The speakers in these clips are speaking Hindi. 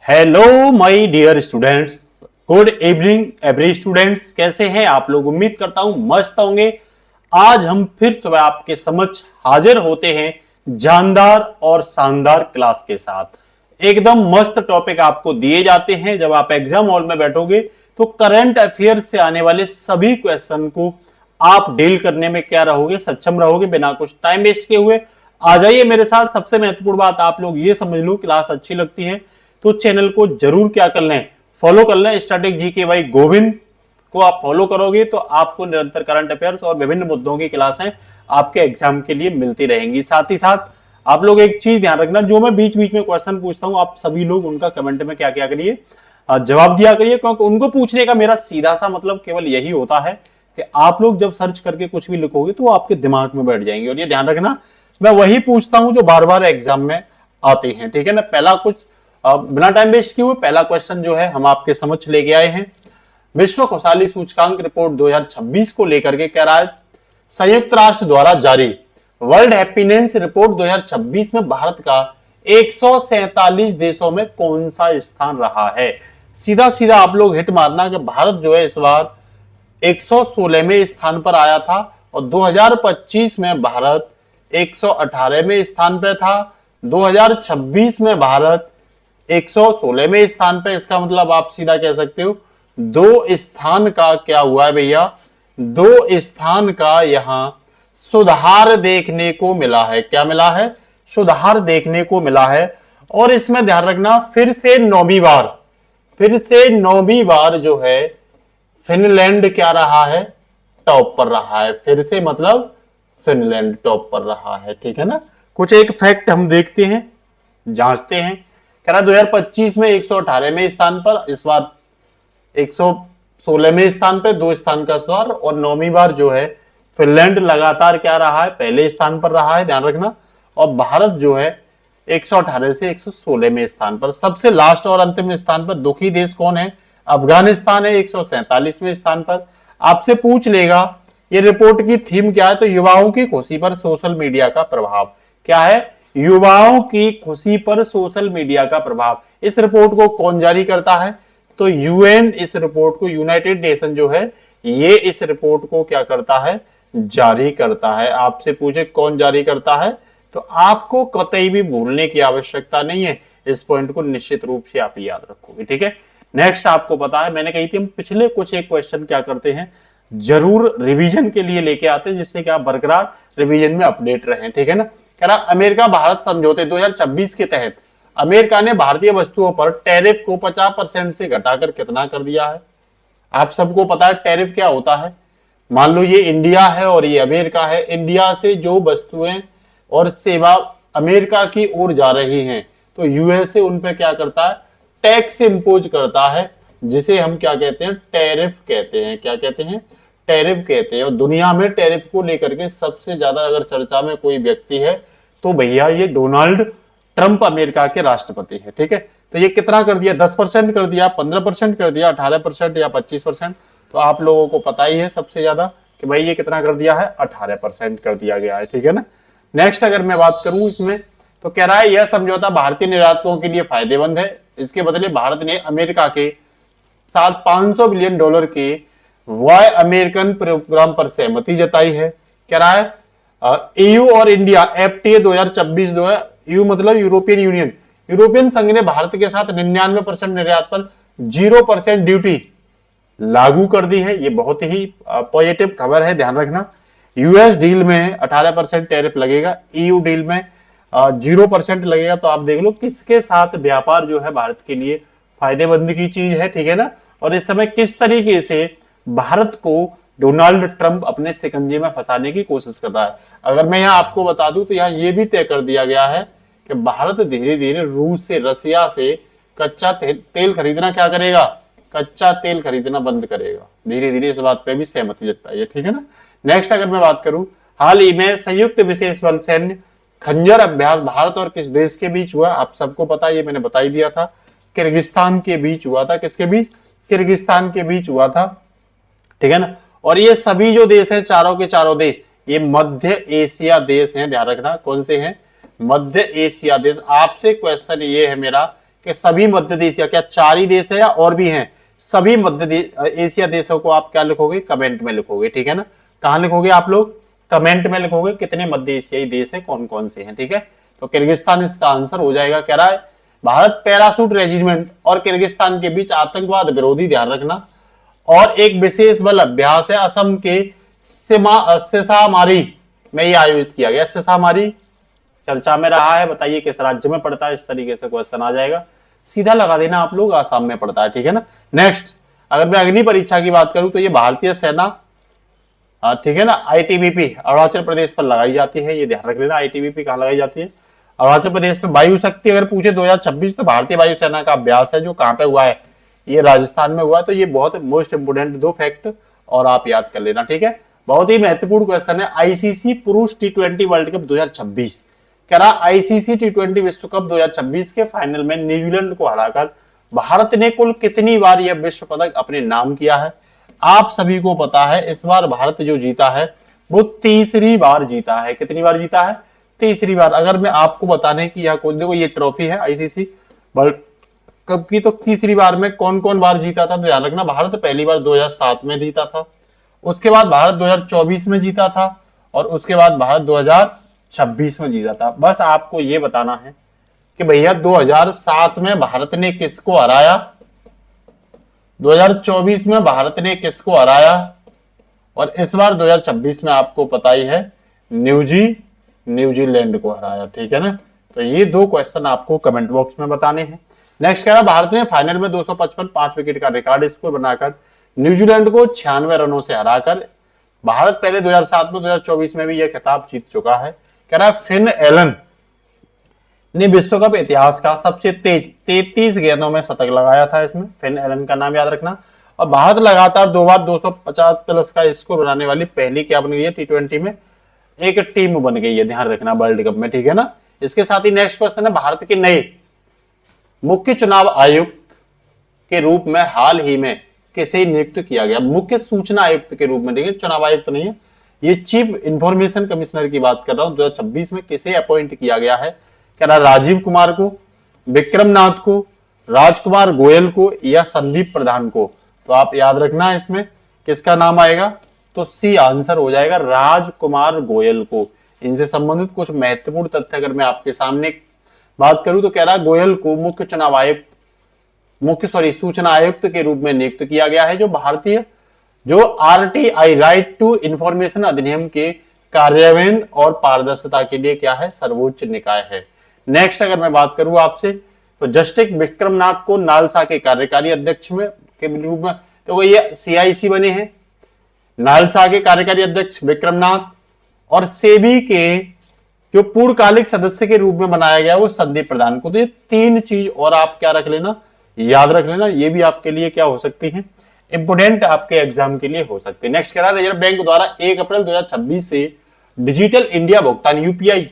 Hello my dear students, good evening every students. कैसे हैं आप लोग? उम्मीद करता हूं मस्त होंगे। आज हम फिर सुबह आपके समक्ष हाजिर होते हैं जानदार और शानदार क्लास के साथ। एकदम मस्त टॉपिक आपको दिए जाते हैं। जब आप एग्जाम हॉल में बैठोगे तो करंट अफेयर से आने वाले सभी क्वेश्चन को आप डील करने में क्या रहोगे, सक्षम रहोगे बिना कुछ टाइम वेस्ट किए हुए। आ जाइए मेरे साथ। सबसे महत्वपूर्ण बात आप लोग ये समझ लो, क्लास अच्छी लगती है तो चैनल को जरूर क्या कर लें, फॉलो कर लें। स्टैटिक जी के भाई गोविंद को आप फॉलो करोगे तो आपको निरंतर करंट अफेयर्स और विभिन्न मुद्दों की क्लासें आपके एग्जाम के लिए मिलती रहेंगी। साथ ही साथ आप लोग एक चीज ध्यान रखना, जो मैं बीच बीच में क्वेश्चन पूछता हूं आप सभी लोग उनका कमेंट में क्या क्या करिए, जवाब दिया करिए। क्योंकि उनको पूछने का मेरा सीधा सा मतलब केवल यही होता है कि आप लोग जब सर्च करके कुछ भी लिखोगे तो वो आपके दिमाग में बैठ जाएंगे। और ये ध्यान रखना, मैं वही पूछता हूं जो बार बार एग्जाम में आते हैं, ठीक है ना। पहला कुछ बिना टाइम वेस्ट किए हुए पहला क्वेश्चन जो है हम आपके समक्ष लेके आए हैं। विश्व खुशहाली सूचकांक रिपोर्ट 2026 को लेकर के कह रहा है, संयुक्त राष्ट्र द्वारा जारी वर्ल्ड हैप्पीनेस रिपोर्ट 2026 में भारत का 147 देशों में कौन सा स्थान रहा है। सीधा सीधा आप लोग हिट मारना कि भारत जो है इस बार 116वें स्थान पर आया था और 2025 में भारत 118वें स्थान पर था। 2026 में भारत 116वें स्थान पे। इसका मतलब आप सीधा कह सकते हो 2 स्थान का क्या हुआ है भैया, 2 स्थान का यहां सुधार देखने को मिला है। क्या मिला है? सुधार देखने को मिला है। और इसमें ध्यान रखना, फिर से 9वीं बार जो है फिनलैंड क्या रहा है, टॉप पर रहा है। फिर से मतलब फिनलैंड टॉप पर रहा है, ठीक है ना। कुछ एक फैक्ट हम देखते हैं, जांचते हैं। कह रहा 2025 में 118वें स्थान पर, इस बार 116वें स्थान पर, 2 स्थान का सुधार। और 9वीं बार जो है फिनलैंड लगातार क्या रहा है, पहले स्थान पर रहा है, ध्यान रखना। और भारत जो है 118 से 116वें स्थान पर। सबसे लास्ट और अंतिम स्थान पर दुखी देश कौन है? अफगानिस्तान है 147वें स्थान पर। आपसे पूछ लेगा ये रिपोर्ट की थीम क्या है, तो युवाओं की खुशी पर सोशल मीडिया का प्रभाव। क्या है? युवाओं की खुशी पर सोशल मीडिया का प्रभाव। इस रिपोर्ट को कौन जारी करता है? तो यूएन इस रिपोर्ट को, यूनाइटेड नेशन जो है ये इस रिपोर्ट को क्या करता है, जारी करता है। आपसे पूछे कौन जारी करता है तो आपको कतई भी भूलने की आवश्यकता नहीं है। इस पॉइंट को निश्चित रूप से आप याद रखोगे, ठीक है। नेक्स्ट आपको पता है, मैंने कही थी हम पिछले कुछ एक क्वेश्चन क्या करते हैं, जरूर रिवीजन के लिए लेके आते हैं, जिससे कि आप बरकरार रिवीजन में अपडेट रहें, ठीक है ना। कह रहा अमेरिका भारत समझौते 2026 के तहत अमेरिका ने भारतीय वस्तुओं पर टैरिफ को 50% से घटाकर कितना कर दिया है। आप सबको पता है टैरिफ क्या होता है। मान लो ये इंडिया है और ये अमेरिका है। इंडिया से जो वस्तुएं और सेवा अमेरिका की ओर जा रही हैं तो यूएसए उन पे क्या करता है, टैक्स इंपोज करता है, जिसे हम क्या कहते हैं, टैरिफ कहते हैं। क्या कहते हैं? टैरिफ कहते हैं। और दुनिया में टैरिफ को लेकर के सबसे ज्यादा अगर चर्चा में कोई व्यक्ति है तो भैया ये डोनाल्ड ट्रंप अमेरिका के राष्ट्रपति है, ठीक है। तो ये कितना कर दिया, 10% कर दिया, 15% कर दिया, 18% या 25%। तो आप लोगों को पता ही है सबसे ज्यादा कि भाई ये कितना कर दिया है, 18% कर दिया गया है, ठीक है ना। नेक्स्ट अगर मैं बात करूं इसमें तो कह रहा है यह समझौता भारतीय निर्यातकों के लिए फायदेमंद है। इसके बदले भारत ने अमेरिका के साथ $500 बिलियन के वाई अमेरिकन प्रोग्राम पर सहमति जताई है। कह रहा है ईयू और इंडिया एफटीए 2026 जो है, ईयू मतलब यूरोपियन यूनियन, यूरोपियन संघ ने भारत के साथ 99% निर्यात पर 0% ड्यूटी लागू कर दी है। ये बहुत ही पॉजिटिव खबर है, ध्यान रखना। यूएस डील में 18% टैरिफ लगेगा, ईयू डील में 0% लगेगा। तो आप देख लो किसके साथ व्यापार जो है भारत के लिए फायदेमंद की चीज है, ठीक है ना। और इस समय किस तरीके से भारत को डोनाल्ड ट्रंप अपने शिकंजे में फंसाने की कोशिश कर रहा है। अगर मैं यहाँ आपको बता दूं तो यहाँ ये भी तय कर दिया गया है कि भारत धीरे धीरे रूस से, रसिया से कच्चा तेल खरीदना क्या करेगा, कच्चा तेल खरीदना बंद करेगा। धीरे धीरे इस बात पे भी सहमति जताई है, ठीक है ना। नेक्स्ट अगर मैं बात करूं, हाल ही में संयुक्त विशेष बल सैन्य खंजर अभ्यास भारत और किस देश के बीच हुआ, आप सबको पता है, ये मैंने बता ही दिया था। किर्गिस्तान के बीच हुआ था। किसके बीच? किर्गिस्तान के बीच हुआ था, ठीक है ना। और ये सभी जो देश हैं, चारों के चारों देश, ये मध्य एशिया देश हैं, ध्यान रखना। कौन से हैं? मध्य एशिया देश। आपसे क्वेश्चन ये है मेरा कि सभी मध्य एशिया, क्या 4 ही देश है या और भी हैं, सभी मध्य एशिया देशों को आप क्या लिखोगे, कमेंट में लिखोगे, ठीक है ना। कहां लिखोगे आप लोग, कमेंट में लिखोगे कितने मध्य एशियाई देश है, कौन कौन से हैं, ठीक है। तो किर्गिस्तान इसका आंसर हो जाएगा। कह रहा है भारत पैरासूट रेजिमेंट और किर्गिस्तान के बीच आतंकवाद विरोधी, ध्यान रखना, और एक विशेष बल अभ्यास है असम के सिसामारी में ये आयोजित किया गया। सिसामारी चर्चा में रहा है, बताइए किस राज्य में पड़ता है, इस तरीके से क्वेश्चन आ जाएगा, सीधा लगा देना आप लोग, आसाम में पड़ता है, ठीक है ना। नेक्स्ट, अगर मैं अग्नि परीक्षा की बात करूं तो ये भारतीय सेना, ठीक है ना, आईटीबीपी अरुणाचल प्रदेश पर लगाई जाती है, ये ध्यान रख लेना। आईटीबीपी कहां लगाई जाती है, अरुणाचल प्रदेश में। वायु शक्ति अगर पूछे 2026 तो भारतीय वायुसेना का अभ्यास है जो कहां पे हुआ है, ये राजस्थान में हुआ है। तो ये बहुत मोस्ट इंपोर्टेंट 2 फैक्ट और आप याद कर लेना, ठीक है। बहुत ही महत्वपूर्ण क्वेश्चन है, आईसीसी पुरुष T20 वर्ल्ड कप 2026, कह रहा आईसीसी T20 विश्व कप 2026 के फाइनल में न्यूजीलैंड को हराकर भारत ने कुल कितनी बार यह विश्व पदक अपने नाम किया है। आप सभी को पता है इस बार भारत जो जीता है वो तीसरी बार जीता है। कितनी बार जीता है, तीसरी बार। अगर मैं आपको बताने की, यहाँ देखो ये ट्रॉफी है आईसीसी वर्ल्ड कप की, तो तीसरी बार में कौन कौन बार जीता था, तो ध्यान रखना, भारत पहली बार 2007 में जीता था, उसके बाद भारत 2024 में जीता था, और उसके बाद भारत 2026 में जीता था। बस आपको ये बताना है कि भैया 2007 में भारत ने किसको हराया, 2024 में भारत ने किसको हराया, और इस बार 2026 में आपको पता ही है न्यूजीलैंड को हराया, ठीक है ना। तो ये 2 क्वेश्चन आपको कमेंट बॉक्स में बताने हैं। नेक्स्ट कह रहा भारत ने फाइनल में 255 5 विकेट का रिकॉर्ड स्कोर बनाकर न्यूजीलैंड को 96 रनों से हराकर, भारत पहले 2007 में 2024 में भी यह खिताब जीत चुका है। कह रहा है फिन एलन ने विश्व कप इतिहास का सबसे तेज 33 गेंदों में शतक लगाया था। इसमें फिन एलन का नाम याद रखना। और भारत लगातार 2 बार 250 प्लस का स्कोर बनाने वाली पहली क्या बन गई है, T20 में एक टीम बन गई है, ध्यान रखना, वर्ल्ड कप में, ठीक है ना। इसके साथ ही नेक्स्ट क्वेश्चन है, भारत के नए मुख्य चुनाव आयुक्त के रूप में हाल ही में किसे नियुक्त किया गया। मुख्य सूचना आयुक्त के रूप में, देखिए चुनाव आयुक्त नहीं है, ये चीफ इंफॉर्मेशन कमिश्नर की बात कर रहा हूं। 2026 में किसे अपॉइंट किया गया है, कह रहा राजीव कुमार को, विक्रम नाथ को, राजकुमार गोयल को या संदीप प्रधान को। तो आप याद रखना इसमें किसका नाम आएगा, तो सी आंसर हो जाएगा राजकुमार गोयल को। इनसे संबंधित कुछ महत्वपूर्ण तथ्य अगर मैं आपके सामने बात करूं तो कह रहा गोयल को मुख्य चुनाव आयुक्त, सूचना आयुक्त के रूप में नियुक्त किया गया है, जो भारतीय जो आरटीआई राइट टू इंफॉर्मेशन अधिनियम के कार्यान्वयन और पारदर्शिता के लिए क्या है, सर्वोच्च निकाय है। नेक्स्ट अगर मैं बात करूं आपसे तो जस्टिस विक्रमनाथ को नालसा के कार्यकारी अध्यक्ष में के रूप में, तो ये सीआईसी बने हैं, नालसा के कार्यकारी अध्यक्ष विक्रमनाथ, और सेबी के जो पूर्णकालिक सदस्य के रूप में बनाया गया वो संदीप प्रधान को। तो ये 3 चीज और आप क्या रख लेना, याद रख लेना, ये भी आपके लिए क्या हो सकती है, इंपोर्टेंट आपके एग्जाम के लिए हो सकती है। नेक्स्ट कह रहा रिजर्व बैंक द्वारा 1 अप्रैल 2026 से डिजिटल इंडिया भुगतान यूपीआई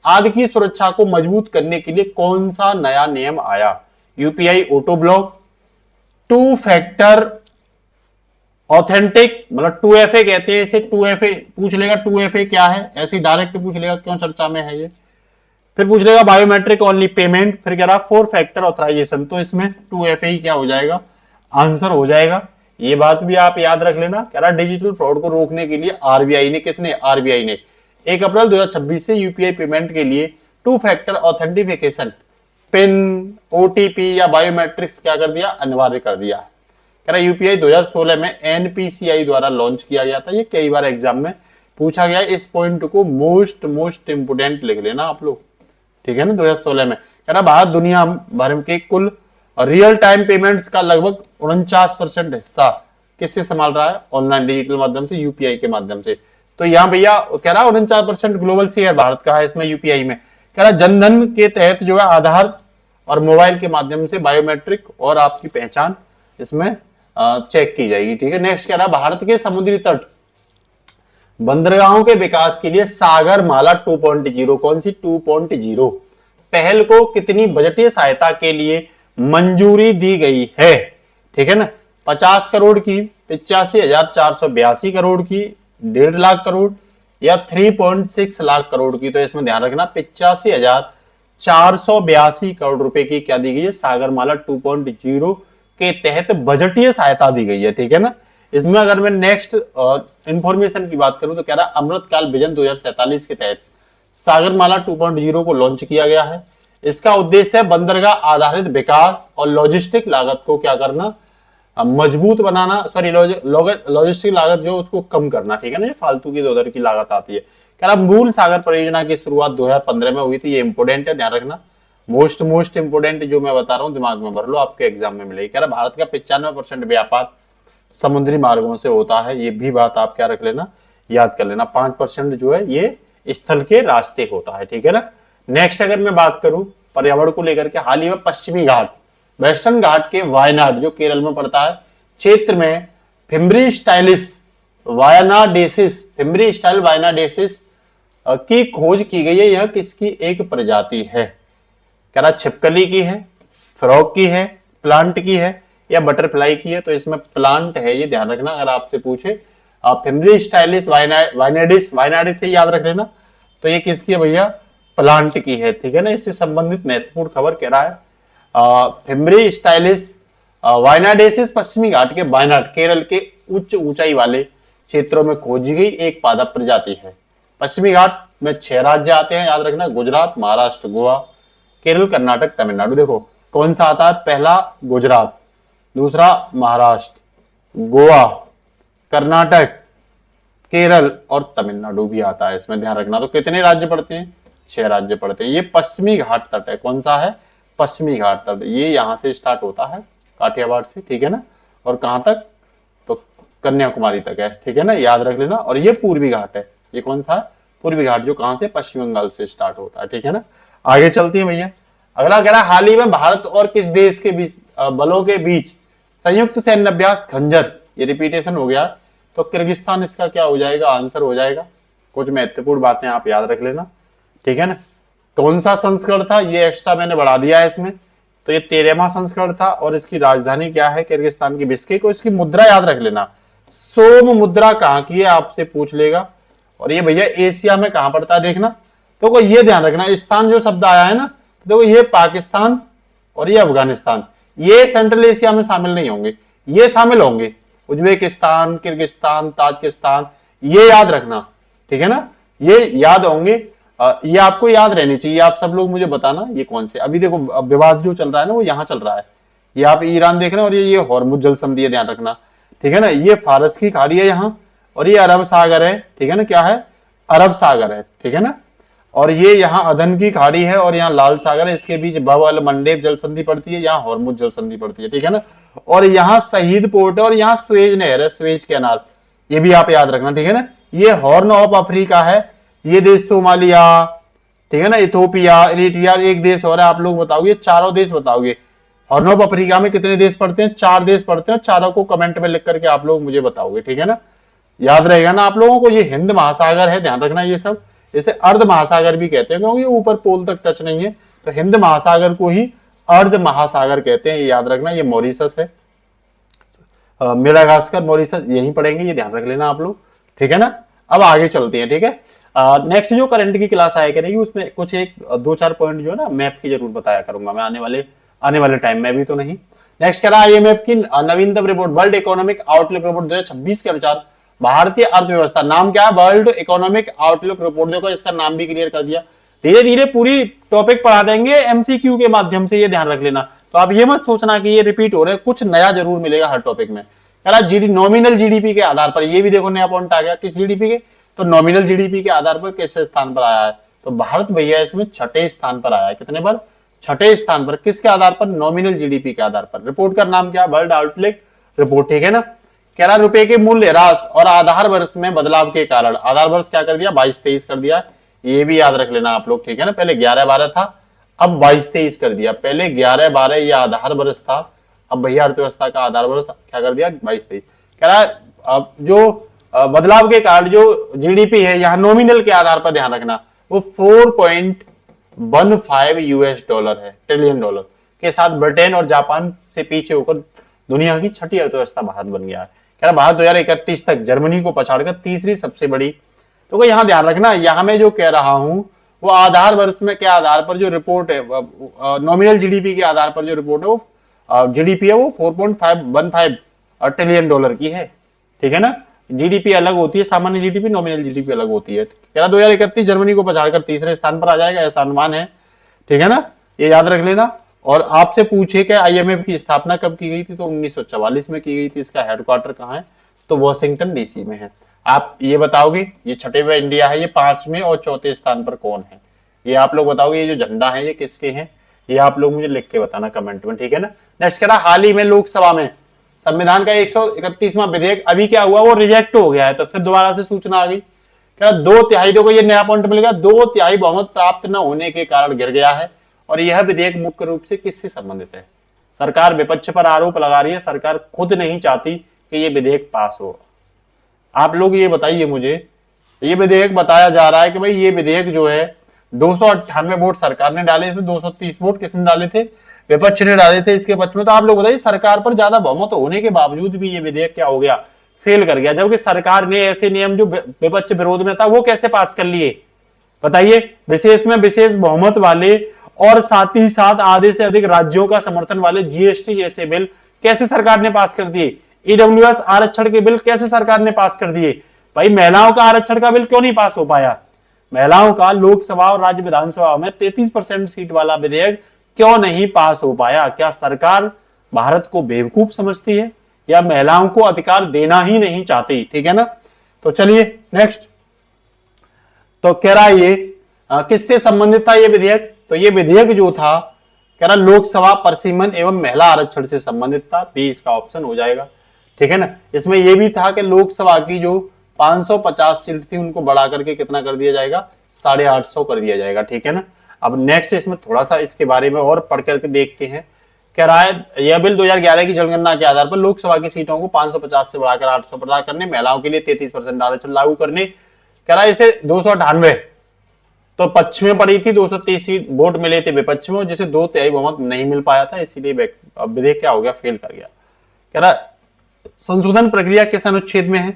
आदि की सुरक्षा को मजबूत करने के लिए कौन सा नया नियम आया। UPI auto block, 2 factor authentic, मतलब 2FA कहते हैं इसे, 2FA पूछ लेगा, 2FA क्या है, ऐसे डायरेक्ट पूछ लेगा, क्यों चर्चा में है ये। फिर पूछ लेगा बायोमेट्रिक ओनली पेमेंट, फिर कह रहा 4 फैक्टर ऑथराइजेशन। तो इसमें 2FA ही क्या हो जाएगा, आंसर हो जाएगा। ये बात भी आप याद रख लेना। कह रहा डिजिटल फ्रॉड को रोकने के लिए आरबीआई ने, किसने, आरबीआई ने 1 अप्रैल 2026 से यूपीआई पेमेंट के लिए 2 फैक्टर ऑथेंटिफिकेशन, पिन, ओटीपी या बायोमेट्रिक्स क्या कर दिया, अनिवार्य कर दिया। कह रहा यूपीआई 2016 में एनपीसीआई द्वारा लॉन्च किया गया था। ये कई बार एग्जाम में पूछा गया, इस पॉइंट को मोस्ट इंपोर्टेंट लिख लेना आप लोग, ठीक है ना। 2016 में कह रहा भारत दुनिया भर के कुल रियल टाइम पेमेंट्स का लगभग 49% हिस्सा किससे संभाल रहा है, ऑनलाइन डिजिटल माध्यम से, यूपीआई के माध्यम से। तो यहाँ भैया कह रहा 49% ग्लोबल शेयर भारत का है इसमें यूपीआई में। कह रहा जनधन के तहत जो है आधार और मोबाइल के माध्यम से बायोमेट्रिक और आपकी पहचान इसमें चेक की जाएगी, ठीक है। नेक्स्ट कह रहा भारत के समुद्री तट बंदरगाहों के विकास के लिए सागर माला 2.0, कौन सी 2.0 पहल को कितनी बजटीय सहायता के लिए मंजूरी दी गई है, ठीक है ना। 50 करोड़ की, 85,482 करोड़ की, 1.5 लाख करोड़ या 3.6 लाख करोड़ की। तो इसमें ध्यान रखना 482 करोड़ रुपए की क्या दी गई है, सागरमाला 2.0 के तहत बजटीय सहायता दी गई है। ठीक है ना। इसमें अगर मैं नेक्स्ट इंफॉर्मेशन की बात करूं तो कह रहा अमृतकाल विजन 2047 के तहत सागरमाला 2.0 को लॉन्च किया गया है। इसका उद्देश्य है बंदरगाह आधारित विकास और लॉजिस्टिक लागत को क्या करना, मजबूत बनाना, सॉरी लॉजिस्टिक लागत जो उसको कम करना। ठीक है ना, जो फालतू की उधर की लागत आती है। कह रहा मूल सागर परियोजना की शुरुआत 2015 में हुई थी। ये इंपोर्टेंट है, ध्यान रखना। मोस्ट इंपोर्टेंट जो मैं बता रहा हूं दिमाग में भर लो, आपके एग्जाम में मिलेगी। कह रहा भारत का 95% व्यापार समुद्री मार्गों से होता है। ये भी बात आप क्या रख लेना, याद कर लेना। 5% जो है ये स्थल के रास्ते होता है। ठीक है ना। नेक्स्ट अगर मैं बात करूं पर्यावरण को लेकर के, हाल ही में पश्चिमी घाट, वेस्टर्न घाट के वायनाड जो केरल में पड़ता है क्षेत्र में फिम्ब्री स्टाइलिस वायनाडेसिस की खोज की गई है। यह किसकी एक प्रजाति है? कह रहा छिपकली की है, फ्रॉग की है, प्लांट की है या बटरफ्लाई की है? तो इसमें प्लांट है, ये ध्यान रखना। अगर आपसे पूछे फिम्ब्री स्टाइलिस वायनाडिस से याद रख लेना। तो ये किसकी है भैया? प्लांट की है। ठीक है ना। इससे संबंधित महत्वपूर्ण खबर कह रहा है फिम्ब्री स्टाइलिस वायनाडेसिस पश्चिमी घाट के वायनाड केरल के उच्च ऊंचाई वाले क्षेत्रों में खोजी गई एक पादप प्रजाति है। पश्चिमी घाट में 6 राज्य आते हैं, याद रखना। गुजरात, महाराष्ट्र, गोवा, केरल, कर्नाटक, तमिलनाडु। देखो कौन सा आता है? पहला गुजरात, दूसरा महाराष्ट्र, गोवा, कर्नाटक, केरल और तमिलनाडु भी आता है इसमें, ध्यान रखना। तो कितने राज्य पड़ते हैं? 6 राज्य पड़ते हैं। ये पश्चिमी घाट तट है। कौन सा है? पश्चिमी घाट तट। ये यहां से स्टार्ट होता है काठियावाड़ से। ठीक है ना। और कहां तक? तो कन्याकुमारी तक है। ठीक है ना, याद रख लेना। और ये पूर्वी घाट है। ये कौन सा है? पूर्वी घाट, जो कहां से? पश्चिम बंगाल से स्टार्ट होता है। ठीक है ना। आगे चलती है भैया। अगला कह रहा है हाल ही में भारत और किस देश के बीच बलों के बीच संयुक्त सैन्य अभ्यास खंजर, ये रिपीटेशन हो गया तो किर्गिस्तान इसका क्या हो जाएगा? आंसर हो जाएगा। कुछ महत्वपूर्ण बातें आप याद रख लेना। ठीक है ना। कौन सा संस्करण था? ये एक्स्ट्रा मैंने बढ़ा दिया है इसमें। तो ये 13वां संस्करण था और इसकी राजधानी क्या है? किर्गिस्तान की बिश्केक। इसकी मुद्रा याद रख लेना, सोम मुद्रा कहां की है आपसे पूछ लेगा। और ये भैया एशिया में कहां पड़ता है देखना। तो ये ध्यान रखना, स्थान जो शब्द आया है ना, तो देखो ये पाकिस्तान और ये अफगानिस्तान, ये सेंट्रल एशिया में शामिल नहीं होंगे, ये शामिल होंगे। उज्बेकिस्तान, किर्गिस्तान, ताजिकिस्तान, ये याद रखना। ठीक है ना, ये याद होंगे। ये आपको याद रहनी चाहिए। आप सब लोग मुझे बताना ये कौन से। अभी देखो विवाद जो चल रहा है ना, वो यहाँ चल रहा है। ये आप ईरान देख रहे हैं और ये हॉर्मुज जल संधि है, ध्यान रखना। ठीक है ना। ये फारस की खाड़ी है यहाँ, और ये अरब सागर है। ठीक है ना, क्या है? अरब सागर है। ठीक है ना। और ये यहाँ अदन की खाड़ी है और यहाँ लाल सागर है। इसके बीच बब अल मंडेब जल संधि पड़ती है, यहाँ हॉर्मुज जल संधि पड़ती है। ठीक है ना। और यहाँ शहीद पोर्ट है और यहाँ स्वेज नहर है, स्वेज कैनाल, ये भी आप याद रखना। ठीक है ना। ये हॉर्न ऑफ अफ्रीका है। ये देश सोमालिया, ठीक है ना, इथोपिया, इरिट्रिया, एक देश और है। आप लोग बताओगे, चारों देश बताओगे। हॉर्न ऑफ अफ्रीका में कितने देश पड़ते हैं? 4 देश पड़ते हैं। चारों को कमेंट में लिख करके आप लोग मुझे बताओगे। ठीक है ना, याद रहेगा ना आप लोगों को। ये हिंद महासागर है, ध्यान रखना। ये सब इसे अर्ध महासागर भी कहते हैं, क्योंकि ऊपर पोल तक टच नहीं है। तो हिंद महासागर को ही अर्ध महासागर कहते हैं, ये याद रखना। ये मॉरिशस है, मेडागास्कर, मॉरिशस, यहीं पढ़ेंगे, ये ध्यान रख लेना आप लोग। ठीक है ना। अब आगे चलते हैं। ठीक है। नेक्स्ट जो करंट की क्लास आया करेगी उसमें कुछ 1-2-4 पॉइंट जो है ना मैप की जरूर बताया करूंगा मैं आने वाले टाइम में, भी तो नहीं। नेक्स्ट कह रहा है आईएमएफ की नवीनतम report world economic outlook report 2026 के अनुसार भारतीय अर्थव्यवस्था, नाम क्या है? World economic outlook report. देखो इसका नाम भी क्लियर कर दिया। धीरे धीरे पूरी टॉपिक पढ़ा देंगे एमसीक्यू के माध्यम से, ये ध्यान रख लेना। तो आप ये मत सोचना कि ये रिपीट हो रहे हैं, कुछ नया जरूर मिलेगा हर टॉपिक में। कह रहा नॉमिनल जीडीपी के आधार पर, ये भी देखो नया पॉइंट आ गया। किस जीडीपी के? तो नॉमिनल जीडीपी के आधार पर किस स्थान पर आया है? तो भारत भैया इसमें 6ठे स्थान पर आया है। कितने पर? 6ठे स्थान पर। किसके आधार पर? नॉमिनल जीडीपी के आधार पर। रिपोर्ट का नाम क्या? World outlook report. ठीक है ना। कह रहा रुपए के मूल्य ह्रास और आधार वर्ष में बदलाव के कारण, आधार वर्ष क्या कर दिया? 22-23 कर दिया। ये भी याद रख लेना आप लोग। ठीक है ना। पहले 11-12 था, अब 22-23 कर दिया। पहले 11-12 ये आधार वर्ष था, अब भैया अर्थव्यवस्था का आधार वर्ष क्या कर दिया? 22-23। कह रहा अब जो बदलाव के कारण जो जीडीपी है यहाँ नॉमिनल के आधार पर, ध्यान रखना, वो 4.15 यूएस डॉलर है, ट्रिलियन डॉलर के साथ ब्रिटेन और जापान से पीछे होकर दुनिया की 6ठी अर्थव्यवस्था भारत बन गया है। कह रहा भारत 2031 तक जर्मनी को पछाड़कर तीसरी सबसे बड़ी। तो यहां ध्यान रखना, यहां मैं जो कह रहा हूं वो आधार वर्ष में के आधार पर जो रिपोर्ट है, नॉमिनल जीडीपी के आधार पर जो रिपोर्ट है, वो जीडीपी है वो 4.515 ट्रिलियन डॉलर की है। ठीक है ना, जीडीपी अलग होती है, सामान्य जीडीपी, नॉमिनल जीडीपी अलग होती है। कह रहा 2031 जर्मनी को पछाड़कर तीसरे स्थान पर आ जाएगा, ऐसा अनुमान है। ठीक है ना, ये याद रख लेना। और आपसे पूछे कि आईएमएफ की स्थापना कब की गई थी, तो 1944 में की गई थी। इसका हेडक्वार्टर कहाँ है, तो वॉशिंगटन डीसी में है। आप ये बताओगे, ये छठे पे इंडिया है, ये 5वें और चौथे स्थान पर कौन है, ये आप लोग बताओगे। ये जो झंडा है ये किसके हैं, ये आप लोग मुझे लिख के बताना कमेंट में। ठीक है ना। नेक्स्ट कह रहा हाल ही में लोकसभा में संविधान का 131वां विधेयक अभी क्या हुआ, वो रिजेक्ट हो गया है। तो फिर दोबारा से सूचना आ गई, कह रहा 2/3, देखो ये नया पॉइंट मिल गया, 2/3 बहुमत प्राप्त न होने के कारण गिर गया है। और यह विधेयक मुख्य रूप से किससे संबंधित है। सरकार विपक्ष पर आरोप लगा रही है, सरकार खुद नहीं चाहती कि ये विधेयक पास हो। आप लोग ये बताइए मुझे, ये विधेयक बताया जा रहा है कि भाई ये विधेयक जो है 298 वोट सरकार ने डाले थे, 230 वोट किसने डाले थे, विपक्ष ने डाले थे इसके पक्ष में। तो आप लोग बताइए, सरकार पर ज्यादा बहुमत होने के बावजूद भी ये विधेयक क्या हो गया, फेल कर गया। जबकि सरकार ने ऐसे नियम जो विपक्ष विरोध में था वो कैसे पास कर लिए, बताइए। विशेष में विशेष बहुमत वाले और साथ ही साथ आधे से अधिक राज्यों का समर्थन वाले जीएसटी जैसे बिल कैसे सरकार ने पास कर दिए। ईडब्ल्यूएस आरक्षण के बिल कैसे सरकार ने पास कर दिए। भाई महिलाओं का आरक्षण का बिल क्यों नहीं पास हो पाया, महिलाओं का लोकसभा और राज्य विधानसभा में 33% सीट वाला विधेयक क्यों नहीं पास हो पाया। क्या सरकार भारत को बेवकूफ समझती है या महिलाओं को अधिकार देना ही नहीं चाहती। ठीक है ना। तो चलिए नेक्स्ट, तो कह रहा ये किससे संबंधित था ये विधेयक, तो ये विधेयक जो था कह रहा लोकसभा परिसीमन एवं महिला आरक्षण से संबंधित था। बी इसका ऑप्शन हो जाएगा। ठीक है ना। इसमें यह भी था कि लोकसभा की जो 550 सीट थी उनको बढ़ा करके कितना कर दिया जाएगा, 850 कर दिया जाएगा। ठीक है ना। अब नेक्स्ट इसमें थोड़ा सा इसके बारे में और पढ़ करके देखते हैं। कह रहा है यह बिल 2011 की जनगणना के आधार पर लोकसभा की सीटों को 550 से बढ़ाकर 800 प्रदान करने, महिलाओं के लिए 33% आरक्षण लागू करने। कह रहा है इसे 298 तो पक्ष में पड़ी थी, 230 सीट वोट मिले थे विपक्ष में, जिसे 2/3 बहुमत नहीं मिल पाया था, इसीलिए विधेयक क्या हो गया, फेल कर गया। कह रहा संशोधन प्रक्रिया किस अनुच्छेद में है,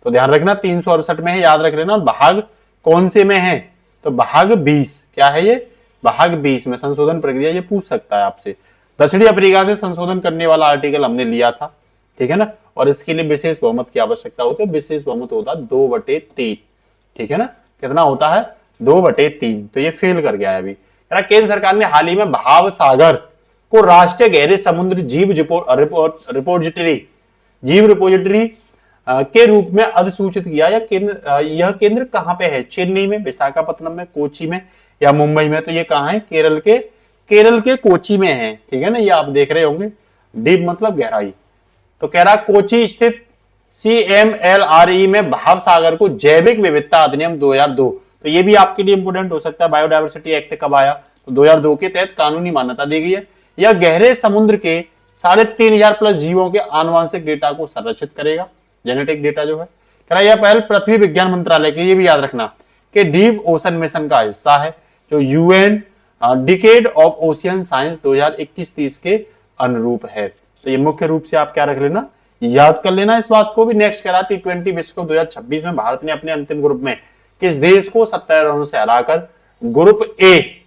तो ध्यान रखना 368 में है, याद रख लेना। भाग कौन से में है, तो भाग 20। क्या है ये, भाग 20 में संशोधन प्रक्रिया, ये पूछ सकता है आपसे। दक्षिणी अफ्रीका से संशोधन करने वाला आर्टिकल हमने लिया था। ठीक है ना। और इसके लिए विशेष बहुमत की आवश्यकता होती है, विशेष बहुमत होता है 2/3। ठीक है ना। कितना होता है, 2/3। तो ये फेल कर गया है अभी। केंद्र सरकार ने हाल ही में भाव सागर को राष्ट्रीय गहरे समुद्र जीव रिपोजिटरी के रूप में अधिसूचित किया। यह केंद्र कहां पे है, चेन्नई में, विशाखापत्तनम में, कोची में या मुंबई में। तो ये कहां है, केरल के कोची में है। ठीक है ना। ये आप देख रहे होंगे, डीप मतलब गहराई। तो कह रहा कोची स्थित CMLRE में भाव सागर को जैविक विविधता अधिनियम 2002, तो ये भी आपके लिए इंपोर्टेंट हो सकता है। बायोडायवर्सिटी एक्ट कब आया, तो 2002 के तहत कानूनी मान्यता दी गई है। यह गहरे समुद्र के 3500 प्लस जीवों के आनुवांशिक डेटा को संरक्षित करेगा, जेनेटिक डेटा जो है। कह रहा यह पहल पृथ्वी विज्ञान मंत्रालय की, ये भी याद रखना, कि डीप ओशन मिशन का हिस्सा है, जो UN decade of ocean science 2021-30 के अनुरूप है। तो ये मुख्य रूप से आप क्या रख लेना, याद कर लेना इस बात को भी। नेक्स्ट कह रहा T20 विश्व कप 2026 में भारत ने अपने अंतिम ग्रुप में किस देश को 17 रनों से हराकर ग्रुप ए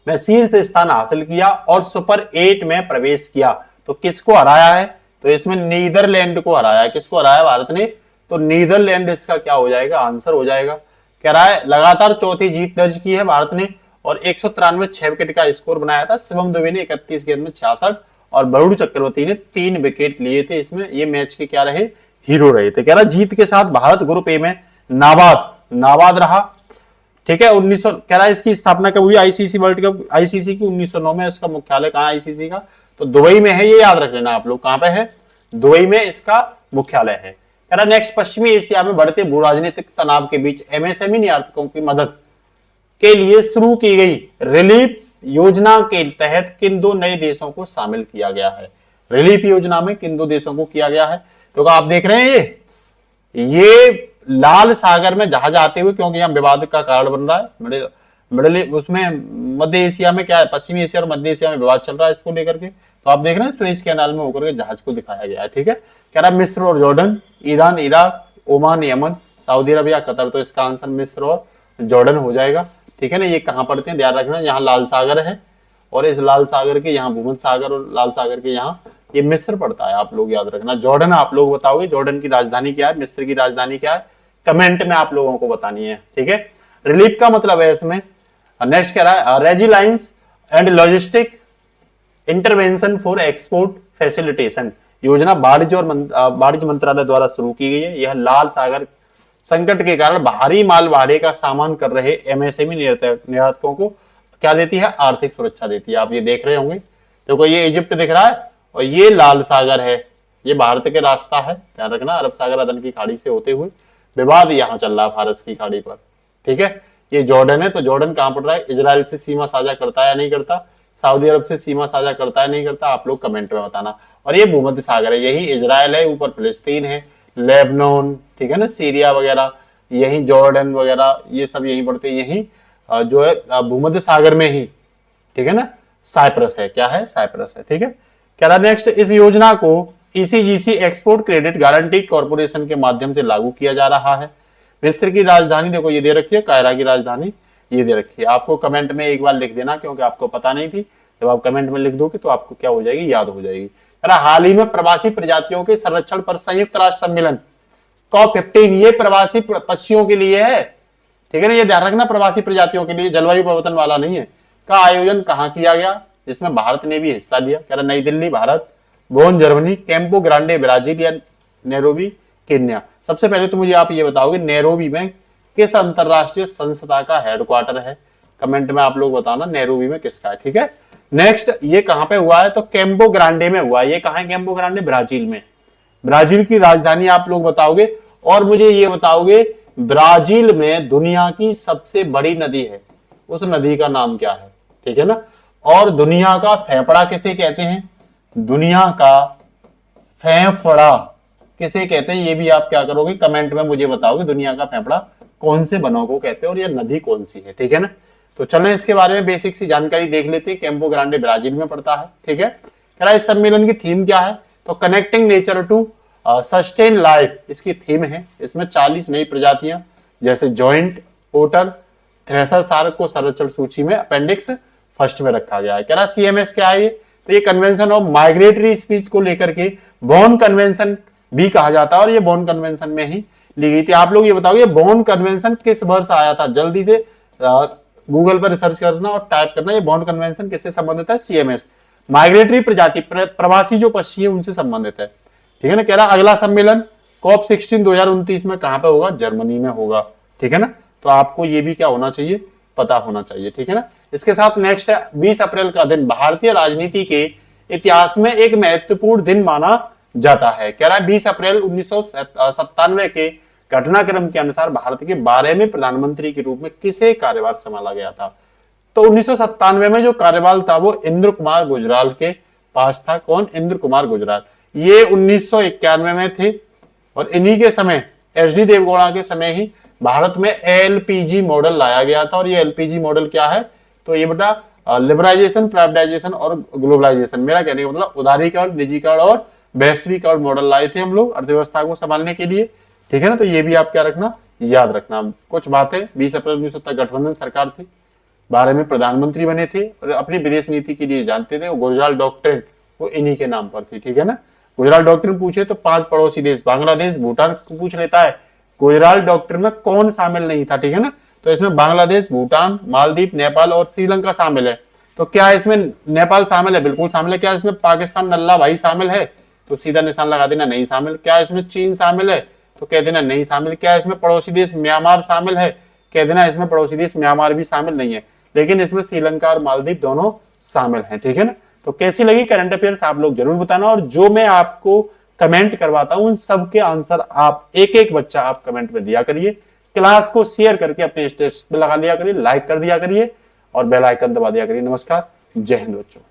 में शीर्ष स्थान हासिल किया और सुपर 8 में प्रवेश किया। तो किसको हराया है, तो इसमें नीदरलैंड को हराया है। किसको हराया भारत ने, तो नीदरलैंड इसका क्या हो जाएगा, आंसर हो जाएगा। कह रहा है लगातार चौथी जीत दर्ज की है भारत ने और 193 6 विकेट का स्कोर बनाया था। शिवम दुबे ने 31 गेंद में 66 और वरुण चक्रवर्ती ने 3 विकेट लिए थे। इसमें ये मैच के क्या रहे, हीरो रहे थे। कह रहा जीत के साथ भारत ग्रुप ए में नाबाद रहा। ठीक है। 1900 कह रहा है इसकी स्थापना कब हुई, आईसीसी वर्ल्ड कप, आईसीसी की 1909 में। इसका मुख्यालय कहां आईसीसी का, तो दुबई में है, ये याद रख लेना आप लोग। कहां पे है, दुबई में इसका मुख्यालय है। कह रहा नेक्स्ट, पश्चिमी एशिया में बढ़ते भू राजनीतिक तनाव के बीच MSME निर्यातकों की मदद के लिए शुरू की गई रिलीफ योजना के तहत किन 2 नए देशों को शामिल किया गया है। रिलीफ योजना में किन 2 देशों को किया गया है, तो आप देख रहे हैं ये लाल सागर में जहाज आते हुए, क्योंकि यहाँ विवाद का कारण बन रहा है। मिडिल उसमें मध्य एशिया में क्या है, पश्चिमी एशिया और मध्य एशिया में विवाद चल रहा है इसको लेकर के। तो आप देख रहे हैं स्वेज कैनाल में होकर के जहाज को दिखाया गया है। ठीक है। कह रहा मिस्र और Jordan, Iran, Iraq, Oman, Yemen, Saudi अरब या कतर। तो इसका आंसर मिस्र और जॉर्डन हो जाएगा। ठीक है ना। ये कहाँ पड़ते हैं ध्यान रखना, यहाँ लाल सागर है और इस लाल सागर के यहाँ भूमध्य सागर और लाल सागर के यहाँ ये मिस्र पड़ता है, आप लोग याद रखना। जॉर्डन आप लोग बताओगे जॉर्डन की राजधानी क्या है, मिस्र की राजधानी क्या है, कमेंट में आप लोगों को बतानी है, ठीक है। रिलीफ का मतलब है इसमें। नेक्स्ट कह रहा है resilience and logistic intervention for export facilitation योजना वाणिज्य मंत्रालय द्वारा शुरू की गई है। यह लाल सागर संकट के कारण भारी माल भाड़े का सामान कर रहे एमएसएमई निर्यातकों को क्या देती है, आर्थिक सुरक्षा देती है। आप ये देख रहे होंगे, देखो ये इजिप्ट दिख रहा है और ये लाल सागर है, ये भारत के रास्ता है, ध्यान रखना। अरब सागर अदन की खाड़ी से होते हुए विवाद यहाँ चल रहा है फारस की खाड़ी पर, ठीक है। ये जॉर्डन है, तो जॉर्डन कहां पड़ रहा है, इजराइल से सीमा साझा करता है या नहीं करता, सऊदी अरब से सीमा साझा करता है नहीं करता, आप लोग कमेंट में बताना। और ये भूमध्य सागर है, यही इजराइल है, ऊपर फिलिस्तीन है, लेबनान, ठीक है ना, सीरिया वगैरह, यही जॉर्डन वगैरह ये सब यही पड़ते हैं, यही जो है भूमध्य सागर में ही, ठीक है ना। साइप्रस है, क्या है, साइप्रस है, ठीक है। कह रहा नेक्स्ट, इस योजना को ECGC export credit guaranteed corporation के माध्यम से लागू किया जा रहा है। मिस्र की राजधानी देखो ये दे रखी है, कायरा की राजधानी ये दे रखी है। आपको कमेंट में एक बार लिख देना क्योंकि आपको पता नहीं थी, जब आप कमेंट में लिख दोगे तो आपको क्या हो जाएगी, याद हो जाएगी। हाल ही में प्रवासी प्रजातियों के संरक्षण पर संयुक्त राष्ट्र सम्मेलन COP15 ये प्रवासी पक्षियों के लिए है, ठीक है ना, ये ध्यान रखना, प्रवासी प्रजातियों के लिए, जलवायु परिवर्तन वाला नहीं है। का आयोजन कहाँ किया गया, जिसमें भारत ने भी हिस्सा लिया। कह रहा New Delhi Bharat, Bonn Germany, Campo Grande Brazil या नैरोबी केन्या। सबसे पहले तो मुझे आप ये बताओगे नैरोबी में किस अंतरराष्ट्रीय संस्था का हेडक्वार्टर है, कमेंट में आप लोग बताना नैरोबी में किसका है, ठीक है। नेक्स्ट, ये कहां पे हुआ है, तो कैंपो ग्रांडे में हुआ है। ये कहां है कैंपो ग्रांडे, ब्राजील में। ब्राजील की राजधानी आप लोग बताओगे और मुझे ये बताओगे ब्राजील में दुनिया की सबसे बड़ी नदी है, उस नदी का नाम क्या है, ठीक है ना। और दुनिया का फेफड़ा किसे कहते हैं, दुनिया का फेफड़ा किसे कहते हैं, ये भी आप क्या करोगे कमेंट में मुझे बताओगे, दुनिया का फेफड़ा कौन से बनों को कहते हैं और ये नदी कौन सी है, ठीक है ना। तो चलो इसके बारे में बेसिक सी जानकारी देख लेते हैं। कैंपो ग्रांडे ब्राजील में पड़ता है, ठीक है। कह रहा है इस सम्मेलन की थीम क्या है, तो connecting nature to sustain life इसकी थीम है। इसमें 40 नई प्रजातियां जैसे जॉइंट ओटर थ्रेशर सार्क को संरक्षण सूची में अपेंडिक्स फर्स्ट में रखा गया है। कह रहा CMS क्या है ये, तो ये कन्वेंशन ऑफ माइग्रेटरी स्पीच को लेकर के बॉन कन्वेंशन भी कहा जाता है और ये बॉन कन्वेंशन में ही ली गई थी। आप लोग ये बताओ बॉन कन्वेंशन किस वर्ष आया था, जल्दी से गूगल पर रिसर्च करना और टाइप करना, ये बॉन कन्वेंशन किससे संबंधित है, CMS माइग्रेटरी प्रजाति प्रवासी जो पक्षी है उनसे संबंधित है, ठीक है ना। कह रहा अगला सम्मेलन COP16 2029 में कहां पे होगा, जर्मनी में होगा, ठीक है ना। तो आपको ये भी क्या होना चाहिए, पता होना चाहिए, ठीक है ना। इसके साथ नेक्स्ट है 20 अप्रैल का दिन भारतीय राजनीति के इतिहास में एक महत्वपूर्ण दिन माना जाता है। कह रहा है 20 अप्रैल 1997 के घटनाक्रम के अनुसार भारत के 12वें प्रधानमंत्री के रूप में किसे कार्यभार संभाला गया था, तो 1997 में जो कार्यभार था वो इंद्र कुमार गुजराल के पास था। कौन, इंद्र कुमार गुजराल। ये 1991 में थे और इन्हीं के समय HD देवगौड़ा के समय ही भारत में LPG मॉडल लाया गया था। और ये LPG मॉडल क्या है, तो ये बेटा लिबराइजेशन, प्राइवेटाइजेशन और ग्लोबलाइजेशन, मेरा कहने का मतलब उदारीकरण, निजीकरण और वैश्वीकरण मॉडल लाए थे हम लोग अर्थव्यवस्था को संभालने के लिए, ठीक है ना। तो ये भी आप क्या रखना, याद रखना। कुछ बातें 20 अप्रैल 1970 गठबंधन सरकार थी, 12वें प्रधानमंत्री बने थे और अपनी विदेश नीति के लिए जानते थे। गुजराल डॉक्ट्रिन वो इन्हीं के नाम पर थी, ठीक है ना। गुजराल डॉक्ट्रिन पूछे तो 5 पड़ोसी देश बांग्लादेश भूटान पूछ लेता है, गुजराल डॉक्ट्रिन में कौन शामिल नहीं था, ठीक है ना। तो इसमें बांग्लादेश, भूटान, मालदीव, नेपाल और श्रीलंका शामिल है। तो क्या इसमें नेपाल शामिल है, बिल्कुल शामिल है। क्या इसमें पाकिस्तान नल्ला भाई शामिल है, तो सीधा निशान लगा देना नहीं शामिल। क्या इसमें चीन शामिल है, तो कह देना नहीं शामिल। क्या इसमें पड़ोसी देश म्यांमार शामिल है, कह देना इसमें पड़ोसी देश म्यांमार भी शामिल नहीं है, लेकिन इसमें श्रीलंका और मालदीव दोनों शामिल हैं, ठीक है ना। तो कैसी लगी करंट अफेयर्स आप लोग जरूर बताना, और जो मैं आपको कमेंट करवाता हूं उन सबके आंसर आप एक एक बच्चा आप कमेंट में दिया करिए। क्लास को शेयर करके अपने स्टेटस पे लगा दिया करिए, लाइक कर दिया करिए और बेल आइकन दबा दिया करिए। नमस्कार, जय हिंद बच्चों।